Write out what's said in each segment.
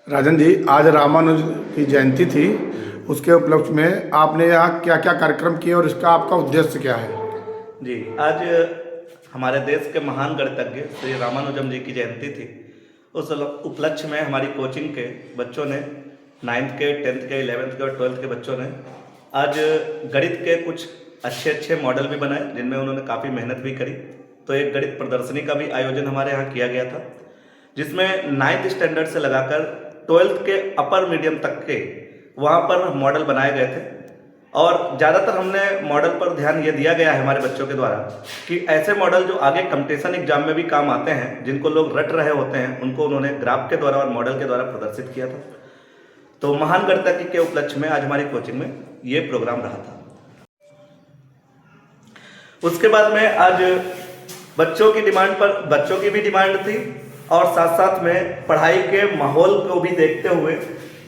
राजन जी, आज रामानुज की जयंती थी, उसके उपलक्ष्य में आपने यहाँ क्या क्या कार्यक्रम किए और इसका आपका उद्देश्य क्या है? जी, आज हमारे देश के महान गणितज्ञ श्री रामानुजम जी की जयंती थी। उस उपलक्ष्य में हमारी कोचिंग के बच्चों ने 9th के, 10th के, 11th के और 12th के बच्चों ने आज गणित के कुछ अच्छे मॉडल भी बनाए, जिनमें उन्होंने काफ़ी मेहनत भी करी। तो एक गणित प्रदर्शनी का भी आयोजन हमारे यहाँ किया गया था, जिसमें 9th स्टैंडर्ड से लगाकर 12th के अपर मीडियम तक के वहाँ पर मॉडल बनाए गए थे। और ज़्यादातर हमने मॉडल पर ध्यान ये दिया गया है हमारे बच्चों के द्वारा कि ऐसे मॉडल जो आगे कंपटीशन एग्जाम में भी काम आते हैं, जिनको लोग रट रहे होते हैं, उनको उन्होंने ग्राफ के द्वारा और मॉडल के द्वारा प्रदर्शित किया था। तो महान गणितज्ञ के उपलक्ष्य में आज हमारी कोचिंग में ये प्रोग्राम रहा था। उसके बाद में आज बच्चों की भी डिमांड थी और साथ साथ में पढ़ाई के माहौल को भी देखते हुए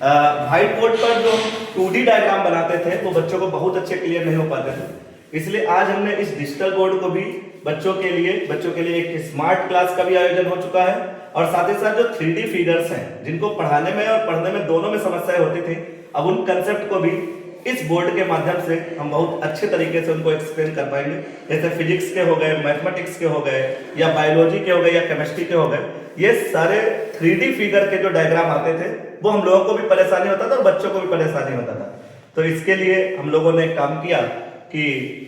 व्हाइट बोर्ड पर जो 2D डायग्राम बनाते थे वो बच्चों को बहुत अच्छे क्लियर नहीं हो पाते थे। इसलिए आज हमने इस डिजिटल बोर्ड को भी बच्चों के लिए एक स्मार्ट क्लास का भी आयोजन हो चुका है। और साथ ही साथ जो 3D फिगर्स हैं, जिनको पढ़ाने में और पढ़ने में दोनों में समस्याएं होती थी, अब उन कंसेप्ट को भी इस बोर्ड के माध्यम से हम बहुत अच्छे तरीके से उनको एक्सप्लेन कर पाएंगे। जैसे फिजिक्स के हो गए, मैथमेटिक्स के हो गए, या बायोलॉजी के हो गए, या केमिस्ट्री के हो गए, ये सारे 3D फिगर के जो डायग्राम आते थे वो हम लोगों को भी परेशानी होता था और बच्चों को भी परेशानी होता था। तो इसके लिए हम लोगों ने काम किया कि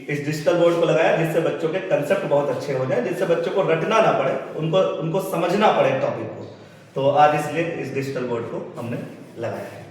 इस डिजिटल बोर्ड को लगाया, जिससे बच्चों के कंसेप्ट बहुत अच्छे हो जाए, जिससे बच्चों को रटना ना पड़े, उनको समझना पड़े टॉपिक को। तो आज इसलिए इस डिजिटल बोर्ड को हमने लगाया है।